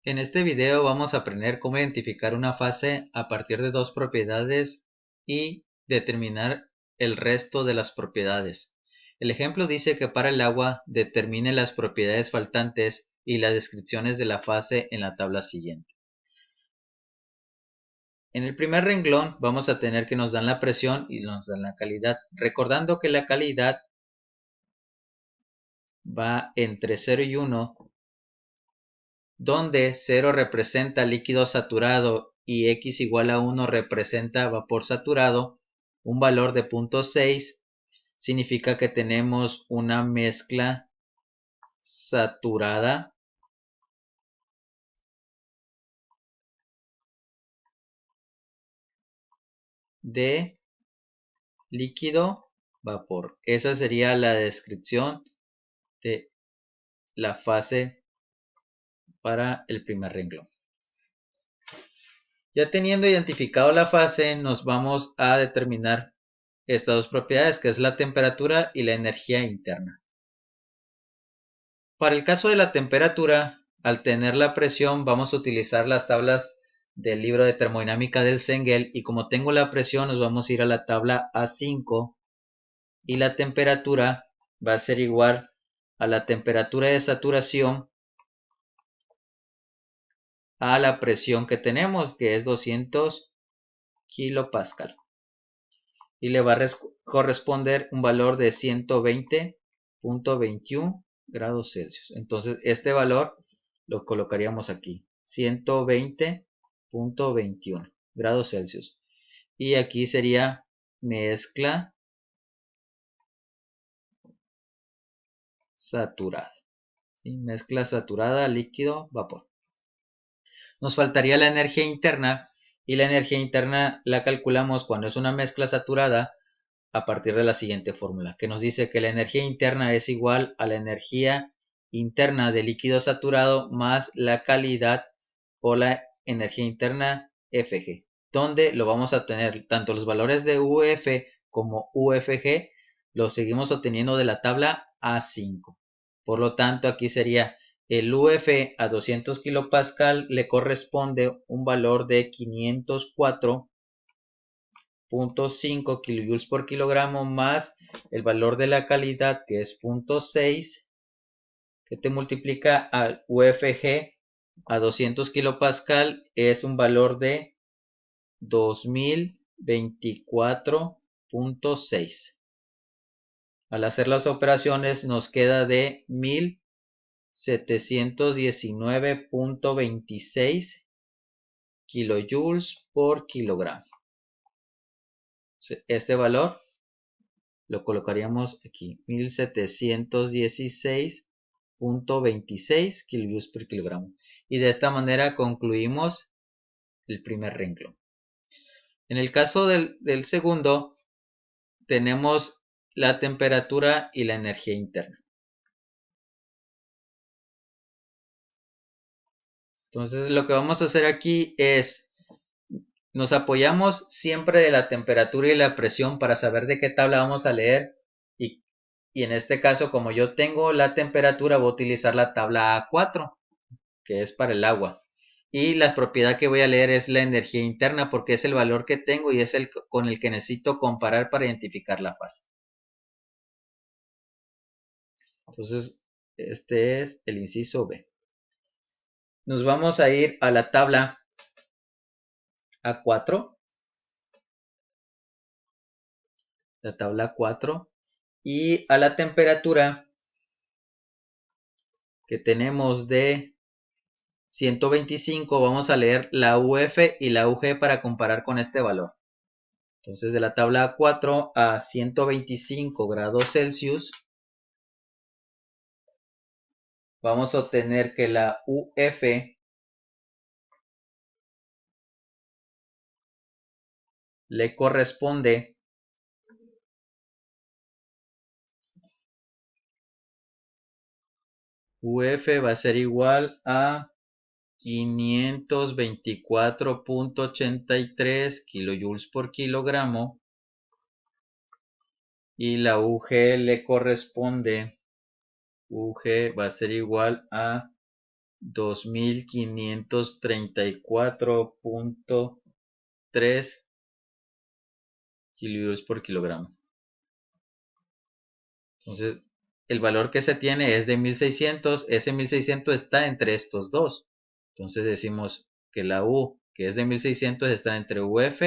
En este video vamos a aprender cómo identificar una fase a partir de dos propiedades y determinar el resto de las propiedades. El ejemplo dice que para el agua determine las propiedades faltantes y las descripciones de la fase en la tabla siguiente. En el primer renglón vamos a tener que nos dan la presión y nos dan la calidad, recordando que la calidad va entre 0 y 1, donde 0 representa líquido saturado y x igual a 1 representa vapor saturado. Un valor de 0.6 significa que tenemos una mezcla saturada de líquido vapor. Esa sería la descripción de la fase para el primer renglón. Ya teniendo identificado la fase, nos vamos a determinar estas dos propiedades, que es la temperatura y la energía interna. Para el caso de la temperatura, al tener la presión, vamos a utilizar las tablas del libro de termodinámica del Cengel, y como tengo la presión, nos vamos a ir a la tabla A5, y la temperatura va a ser igual a la temperatura de saturación a la presión que tenemos, que es 200 kilopascal. Y le va a corresponder un valor de 120.21 grados Celsius. Entonces este valor lo colocaríamos aquí, 120.21 grados Celsius. Y aquí sería mezcla saturada. ¿Sí? Mezcla saturada, líquido, vapor. Nos faltaría la energía interna, y la energía interna la calculamos cuando es una mezcla saturada a partir de la siguiente fórmula, que nos dice que la energía interna es igual a la energía interna del líquido saturado más la calidad o la energía interna Fg, donde lo vamos a tener tanto los valores de UF como UFG, los seguimos obteniendo de la tabla A5. Por lo tanto, aquí sería el UF a 200 kilopascal le corresponde un valor de 504.5 kilojoules por kilogramo más el valor de la calidad, que es 0.6, que te multiplica al UFG a 200 kilopascal, es un valor de 2024.6. Al hacer las operaciones nos queda de 1719.26 kilojoules por kilogramo. Este valor lo colocaríamos aquí, 1716.26 kilojoules por kilogramo. Y de esta manera concluimos el primer renglón. En el caso del segundo, tenemos la temperatura y la energía interna. Entonces lo que vamos a hacer aquí es, nos apoyamos siempre de la temperatura y la presión para saber de qué tabla vamos a leer, y en este caso, como yo tengo la temperatura, voy a utilizar la tabla A4, que es para el agua. Y la propiedad que voy a leer es la energía interna, porque es el valor que tengo y es el con el que necesito comparar para identificar la fase. Entonces, este es el inciso B. Nos vamos a ir a la tabla A4. La tabla 4. Y a la temperatura que tenemos de 125, vamos a leer la UF y la UG para comparar con este valor. Entonces, de la tabla 4 a 125 grados Celsius, vamos a obtener que la UF le corresponde UF va a ser igual a 524.83 kilojoules por kilogramo, y la UG le corresponde, UG va a ser igual a 2534.3 kilojoules por kilogramo. Entonces, el valor que se tiene es de 1600. Ese 1600 está entre estos dos. Entonces decimos que la U, que es de 1600, está entre UF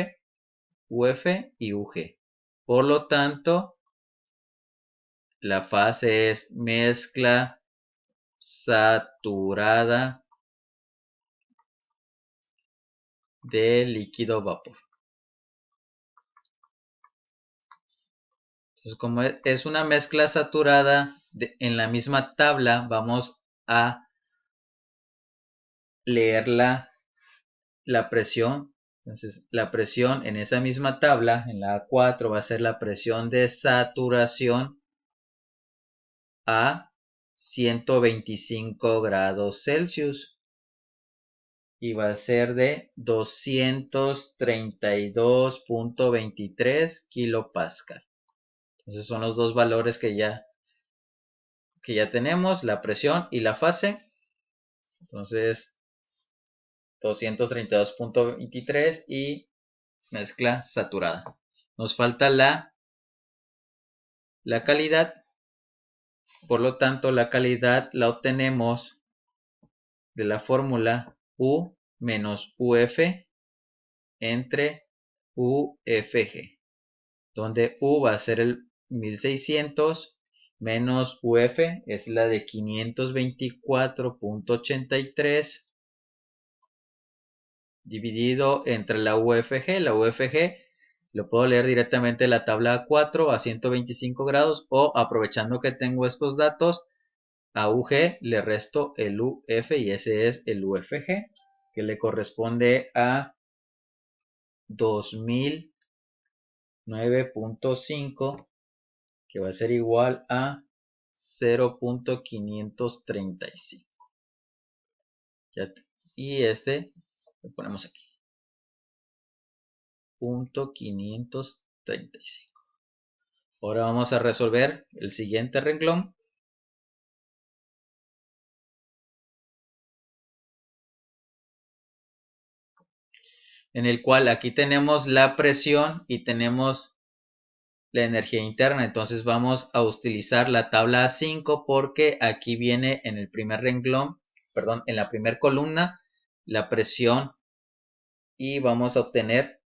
y UG. Por lo tanto, la fase es mezcla saturada de líquido vapor. Entonces, como es una mezcla saturada, en la misma tabla vamos a leer la presión. Entonces, la presión en esa misma tabla, en la A4, va a ser la presión de saturación a 125 grados Celsius. Y va a ser de 232.23 kilopascal. Entonces son los dos valores que ya tenemos, la presión y la fase. Entonces 232.23 y mezcla saturada. Nos falta la calidad. Por lo tanto, la calidad la obtenemos de la fórmula U menos UF entre UFG, donde U va a ser el 1600 menos UF es la de 524.83 dividido entre la UFG. La UFG lo puedo leer directamente en la tabla 4 a 125 grados, o aprovechando que tengo estos datos, a UG le resto el UF y ese es el UFG, que le corresponde a 2009.5, que va a ser igual a 0.535. Y este lo ponemos aquí. 0.535. Ahora vamos a resolver el siguiente renglón. En el cual aquí tenemos la presión y tenemos la energía interna. Entonces vamos a utilizar la tabla A5 porque aquí viene en el primer renglón, perdón, en la primera columna, la presión, y vamos a obtener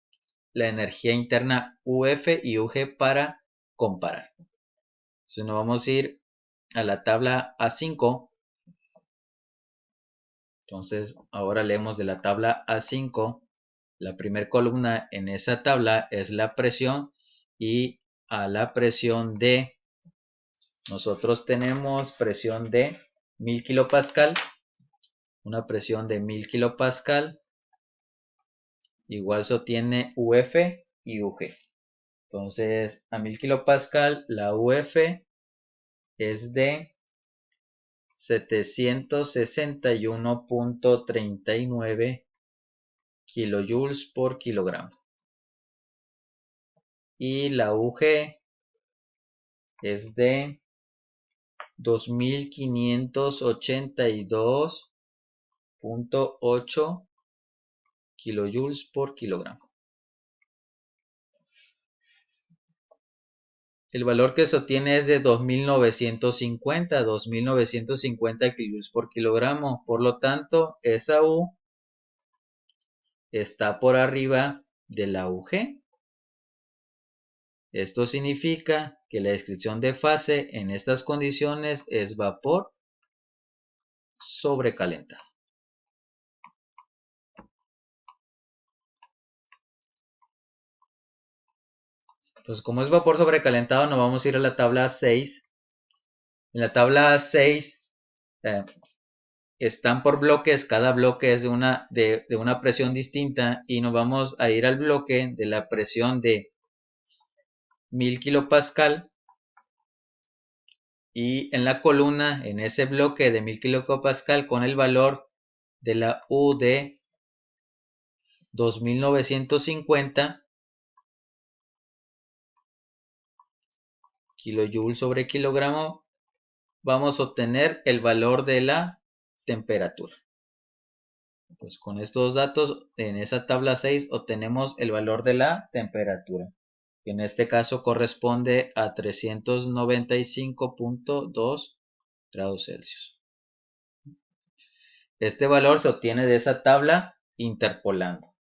la energía interna UF y UG para comparar. Entonces nos vamos a ir a la tabla A5. Entonces ahora leemos de la tabla A5. La primera columna en esa tabla es la presión, y a la presión D nosotros tenemos presión de 1000 kilopascal. Una presión de 1000 kilopascal igual se obtiene UF y UG. Entonces a 1000 kilopascal la UF es de 761.39 kilojoules por kilogramo. Y la UG es de 2582.8 kilojoules por kilogramo. El valor que se obtiene es de 2950 kilojoules por kilogramo. Por lo tanto, esa U está por arriba de la UG. Esto significa que la descripción de fase en estas condiciones es vapor sobrecalentado. Entonces, como es vapor sobrecalentado, nos vamos a ir a la tabla 6. En la tabla 6 están por bloques, cada bloque es de una presión distinta, y nos vamos a ir al bloque de la presión de 1000 kilopascal, y en la columna, en ese bloque de 1000 kilopascal, con el valor de la U de 2950 kilojoules sobre kilogramo, vamos a obtener el valor de la temperatura. Pues con estos datos, en esa tabla 6 obtenemos el valor de la temperatura, que en este caso corresponde a 395.2 grados Celsius. Este valor se obtiene de esa tabla interpolando.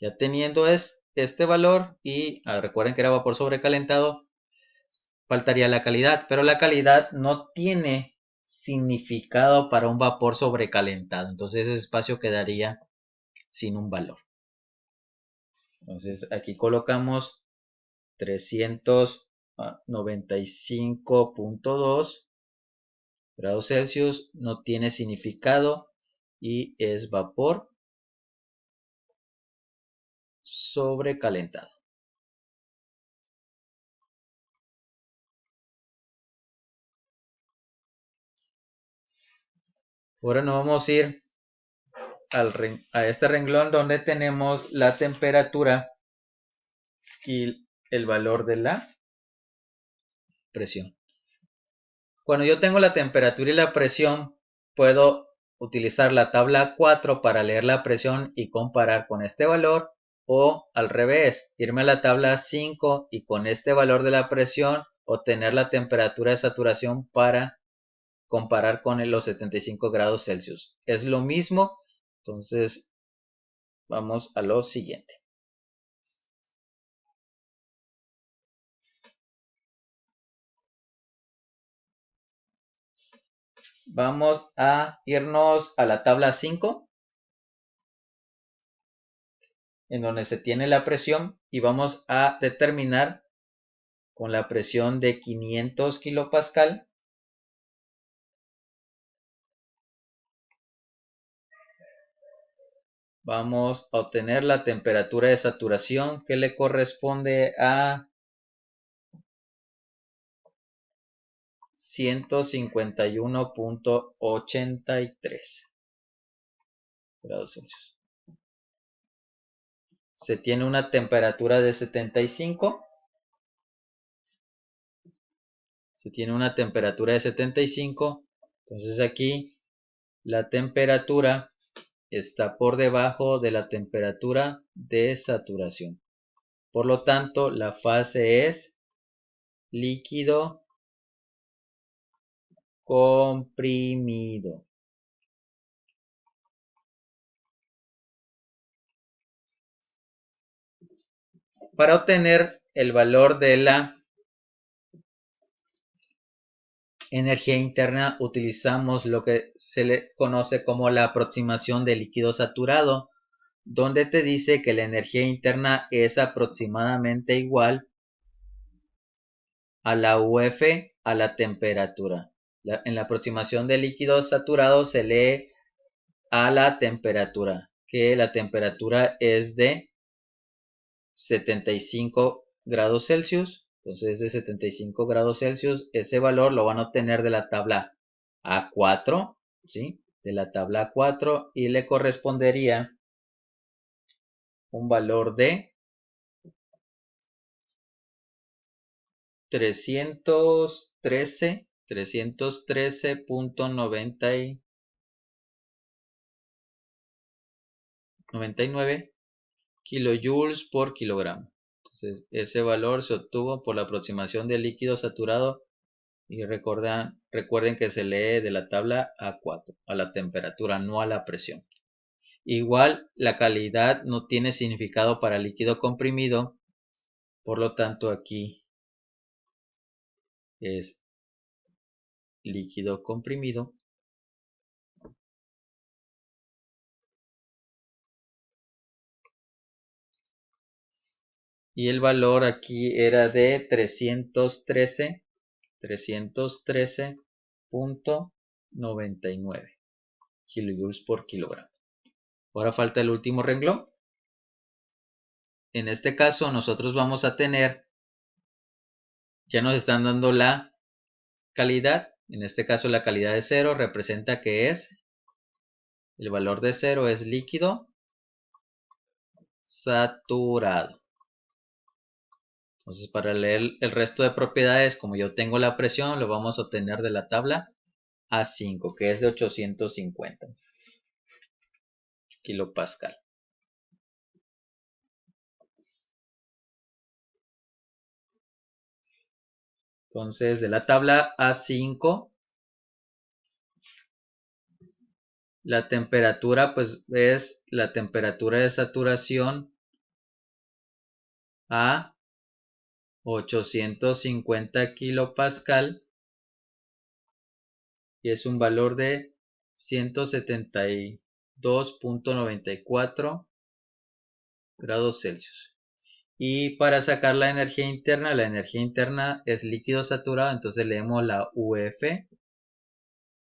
Ya teniendo este valor y recuerden que era vapor sobrecalentado, faltaría la calidad, pero la calidad no tiene significado para un vapor sobrecalentado, entonces ese espacio quedaría sin un valor. Entonces aquí colocamos 395.2 grados Celsius, no tiene significado y es vapor sobrecalentado. Ahora nos vamos a ir a este renglón donde tenemos la temperatura y el valor de la presión. Cuando yo tengo la temperatura y la presión, puedo utilizar la tabla 4 para leer la presión y comparar con este valor, o al revés, irme a la tabla 5 y con este valor de la presión obtener la temperatura de saturación para comparar con los 75 grados Celsius. Es lo mismo, entonces vamos a lo siguiente. Vamos a irnos a la tabla 5, en donde se tiene la presión, y vamos a determinar con la presión de 500 kilopascal vamos a obtener la temperatura de saturación que le corresponde a 151.83 grados Celsius. Se tiene una temperatura de 75. Se tiene una temperatura de 75. Entonces aquí la temperatura está por debajo de la temperatura de saturación. Por lo tanto, la fase es líquido comprimido. Para obtener el valor de la energía interna utilizamos lo que se le conoce como la aproximación de líquido saturado, donde te dice que la energía interna es aproximadamente igual a la UF a la temperatura. En la aproximación de líquido saturado se lee a la temperatura, que la temperatura es de 75 grados Celsius. Entonces de 75 grados Celsius, ese valor lo van a obtener de la tabla A4, ¿sí? De la tabla A4, y le correspondería un valor de 313.99 kilojoules por kilogramo. Entonces, ese valor se obtuvo por la aproximación del líquido saturado, y recuerden que se lee de la tabla A4, a la temperatura, no a la presión. Igual, la calidad no tiene significado para líquido comprimido, por lo tanto aquí es líquido comprimido. Y el valor aquí era de 313.99 kilojoules por kilogramo. Ahora falta el último renglón. En este caso nosotros vamos a tener, ya nos están dando la calidad. En este caso la calidad de 0 representa que es, el valor de 0 es líquido saturado. Entonces, para leer el resto de propiedades, como yo tengo la presión, lo vamos a obtener de la tabla A5, que es de 850. kilopascal. Entonces, de la tabla A5, la temperatura pues es la temperatura de saturación a 850 kilopascal y es un valor de 172.94 grados Celsius. Y para sacar la energía interna es líquido saturado, entonces leemos la UF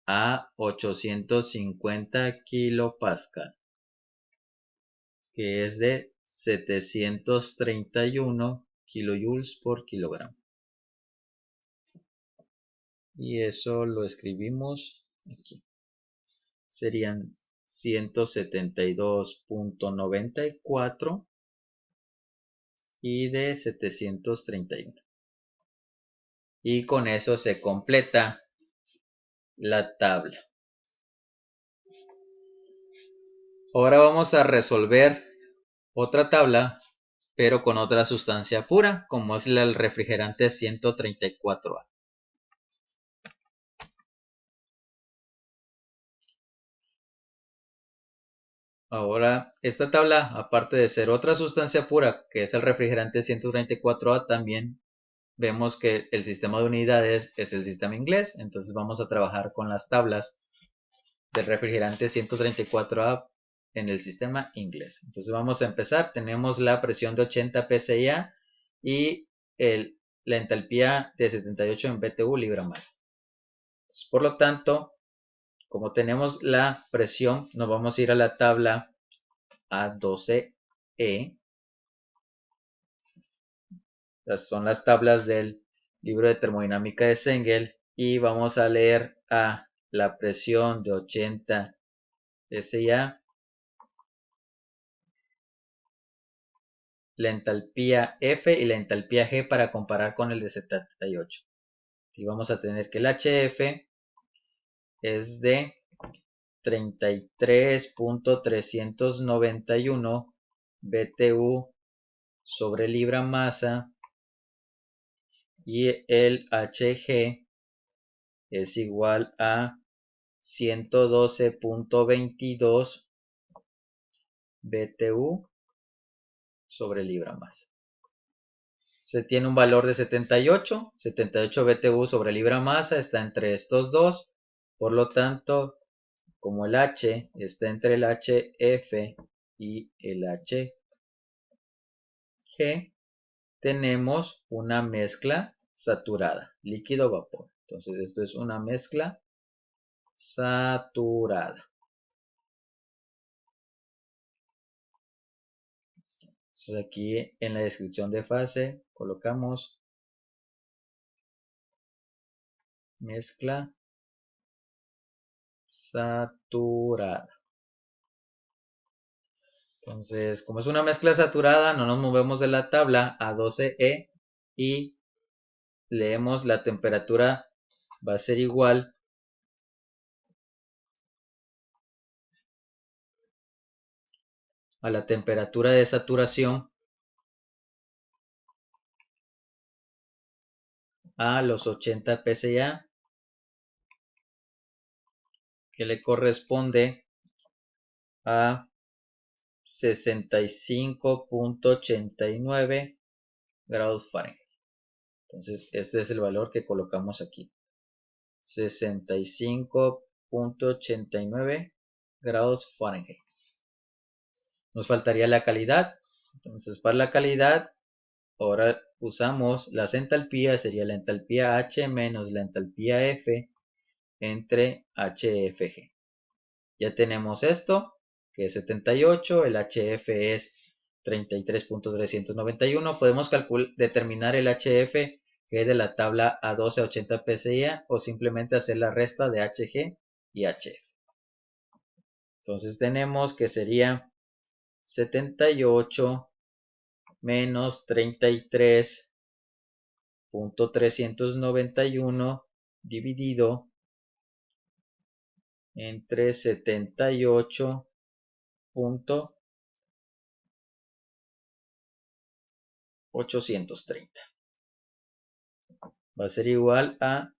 a 850 kilopascal, que es de 731 kilojoules por kilogramo. Y eso lo escribimos aquí. Serían 172.94 y de 731. Y con eso se completa la tabla. Ahora vamos a resolver otra tabla, pero con otra sustancia pura, como es el refrigerante 134A. Ahora, esta tabla, aparte de ser otra sustancia pura, que es el refrigerante 134A, también vemos que el sistema de unidades es el sistema inglés. Entonces vamos a trabajar con las tablas del refrigerante 134A en el sistema inglés. Entonces vamos a empezar. Tenemos la presión de 80 psi y la entalpía de 78 en BTU libra masa. Entonces, por lo tanto, como tenemos la presión, nos vamos a ir a la tabla A12E. Estas son las tablas del libro de termodinámica de Cengel y vamos a leer a la presión de 80 psi, la entalpía F y la entalpía G para comparar con el de 78. Y vamos a tener que el HF es de 33.391 BTU sobre libra masa y el HG es igual a 112.22 BTU sobre libra masa. Se tiene un valor de 78 BTU sobre libra masa, está entre estos dos. Por lo tanto, como el H está entre el HF y el HG, tenemos una mezcla saturada, líquido-vapor. Entonces, esto es una mezcla saturada. Entonces, aquí en la descripción de fase colocamos mezcla saturada. Entonces, como es una mezcla saturada, no nos movemos de la tabla A12E y leemos la temperatura va a ser igual a la temperatura de saturación a los 80 psi, que le corresponde a 65.89 grados Fahrenheit. Entonces, este es el valor que colocamos aquí. 65.89 grados Fahrenheit. Nos faltaría la calidad. Entonces, para la calidad, ahora usamos las entalpías. Sería la entalpía H menos la entalpía F entre HFG. Ya tenemos esto, que es 78. El HF es 33.391. Podemos determinar el HF, que es de la tabla A12 a 80 psi, o simplemente hacer la resta de HG y HF. Entonces tenemos que sería 78 menos 33.391 dividido entre 78 0.830. Va a ser igual a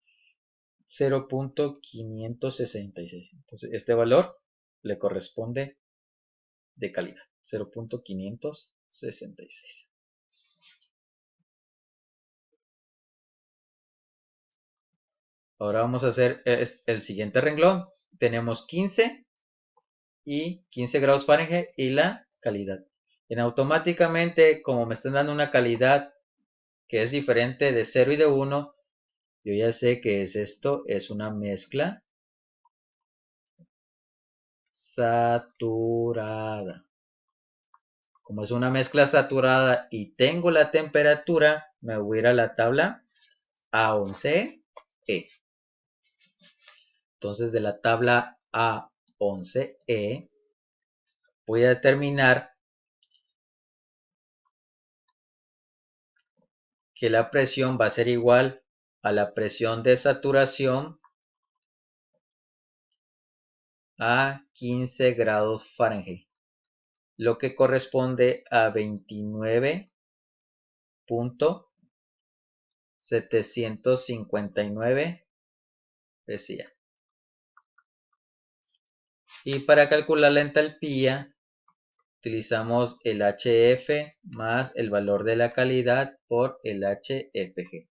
0.566. Entonces este valor le corresponde de calidad. 0.566. Ahora vamos a hacer el siguiente renglón. Tenemos 15 y 15 grados Fahrenheit y la calidad. Automáticamente, como me están dando una calidad que es diferente de 0 y de 1, yo ya sé que esto es una mezcla saturada. Como es una mezcla saturada y tengo la temperatura, me voy a ir a la tabla A11E. Entonces de la tabla A11E voy a determinar que la presión va a ser igual a la presión de saturación a 15 grados Fahrenheit, lo que corresponde a 29.759 PSI. Y para calcular la entalpía utilizamos el HF más el valor de la calidad por el HFG,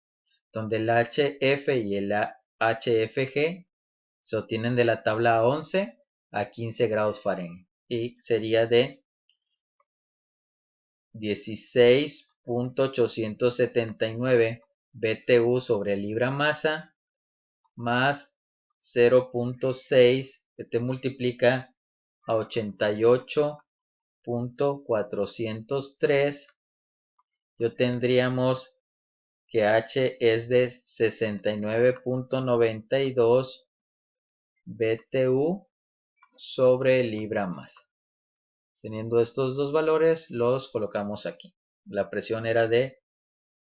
donde el HF y el HFG se obtienen de la tabla 11 a 15 grados Fahrenheit y sería de 16.879 BTU sobre libra masa más 0.6 que te multiplica a 88.403. Yo tendríamos que H es de 69.92 BTU sobre libra masa. Teniendo estos dos valores, los colocamos aquí. La presión era de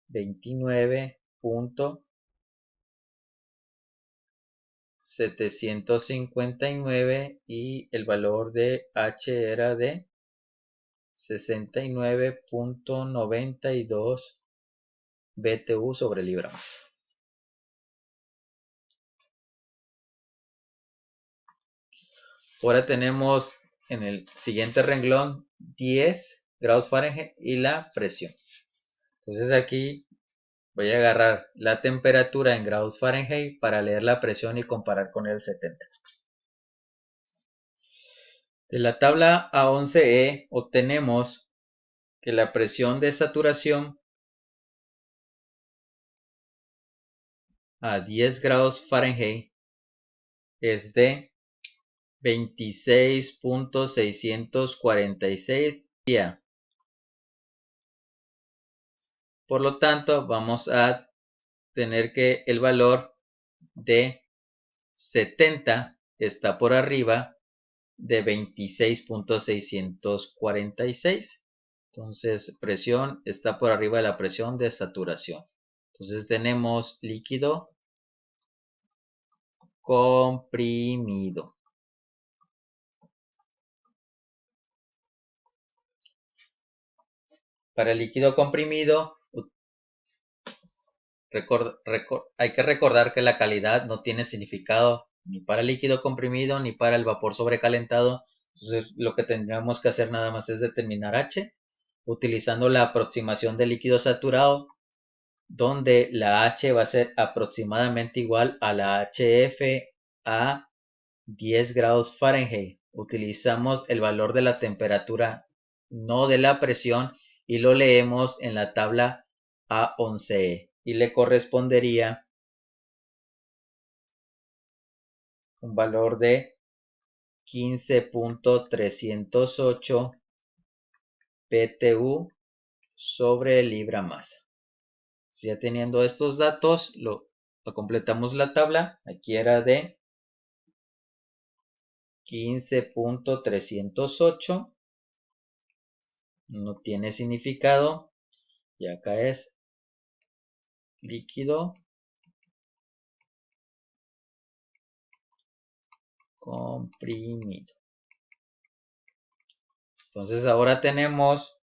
29.759 y el valor de H era de 69.92 BTU sobre libra masa. Ahora tenemos en el siguiente renglón 10 grados Fahrenheit y la presión. Entonces aquí voy a agarrar la temperatura en grados Fahrenheit para leer la presión y comparar con el 70. De la tabla A11E obtenemos que la presión de saturación a 10 grados Fahrenheit es de 26.646 PSI. Por lo tanto, vamos a tener que el valor de 70 está por arriba de 26.646. Entonces, presión está por arriba de la presión de saturación. Entonces, tenemos líquido comprimido. Para el líquido comprimido, hay que recordar que la calidad no tiene significado ni para el líquido comprimido ni para el vapor sobrecalentado. Entonces, lo que tendríamos que hacer nada más es determinar H utilizando la aproximación del líquido saturado, donde la H va a ser aproximadamente igual a la HF a 10 grados Fahrenheit. Utilizamos el valor de la temperatura, no de la presión, y lo leemos en la tabla A11E. Y le correspondería un valor de 15.308 PTU sobre libra masa. Ya teniendo estos datos, lo completamos la tabla. Aquí era de 15.308. No tiene significado. Y acá es líquido comprimido. Entonces ahora tenemos,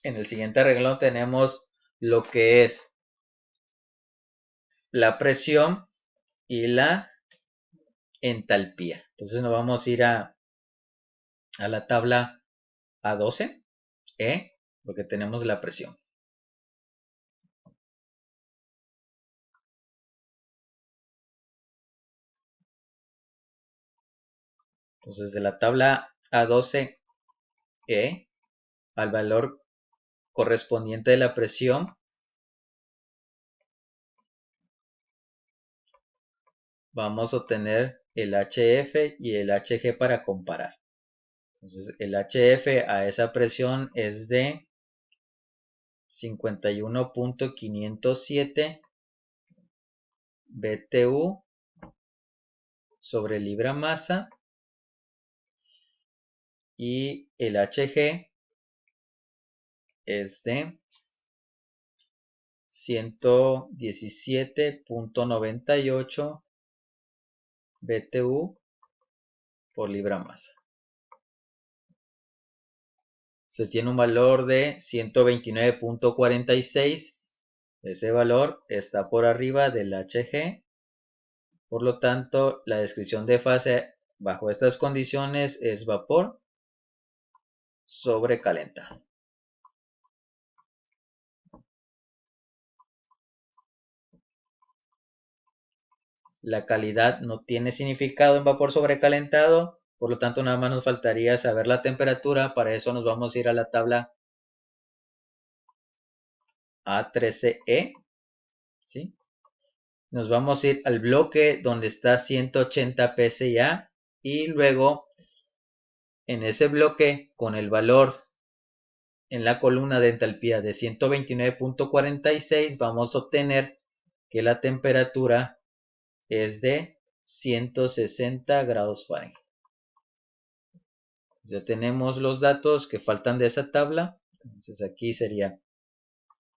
en el siguiente renglón tenemos lo que es la presión y la entalpía. Entonces nos vamos a ir a la tabla A12, porque tenemos la presión. Entonces de la tabla A12, al valor correspondiente de la presión, vamos a obtener el HF y el HG para comparar. Entonces el HF a esa presión es de 51.507 BTU sobre libra masa, y el HG es de 117.98 BTU por libra masa. Se tiene un valor de 129.46. Ese valor está por arriba del HG. Por lo tanto, la descripción de fase bajo estas condiciones es vapor sobrecalentado. La calidad no tiene significado en vapor sobrecalentado, por lo tanto nada más nos faltaría saber la temperatura. Para eso nos vamos a ir a la tabla A13E, ¿sí? Nos vamos a ir al bloque donde está 180 PSI y luego en ese bloque con el valor en la columna de entalpía de 129.46 vamos a obtener que la temperatura es de 160 grados Fahrenheit. Ya tenemos los datos que faltan de esa tabla. Entonces aquí sería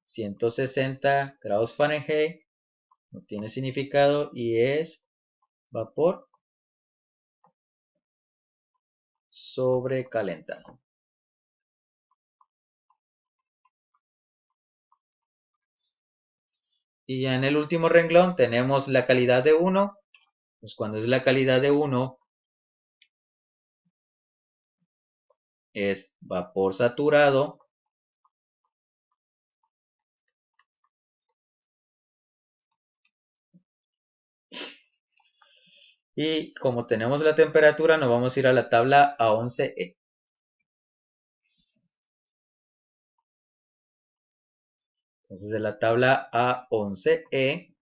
160 grados Fahrenheit. No tiene significado y es vapor sobrecalentado. Y ya en el último renglón tenemos la calidad de 1. Pues cuando es la calidad de 1 es vapor saturado. Y como tenemos la temperatura, nos vamos a ir a la tabla A11E. Entonces de la tabla A11E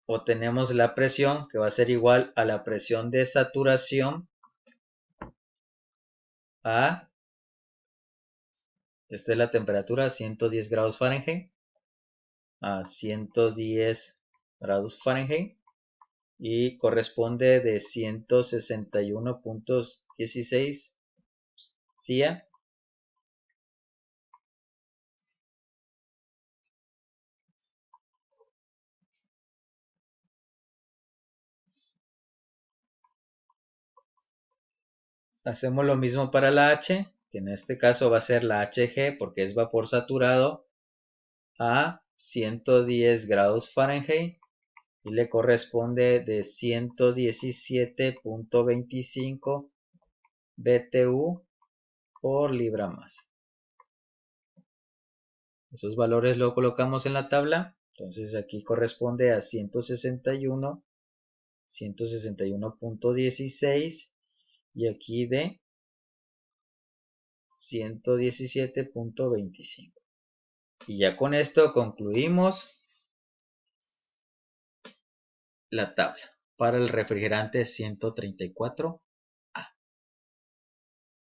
obtenemos la presión, que va a ser igual a la presión de saturación a, esta es la temperatura, 110 grados Fahrenheit, a 110 grados Fahrenheit, y corresponde de 161.16 CIA. Hacemos lo mismo para la H, que en este caso va a ser la HG porque es vapor saturado a 110 grados Fahrenheit y le corresponde de 117.25 BTU por libra masa. Esos valores lo colocamos en la tabla. Entonces aquí corresponde a 161.16 y aquí de 117.25. Y ya con esto concluimos la tabla para el refrigerante 134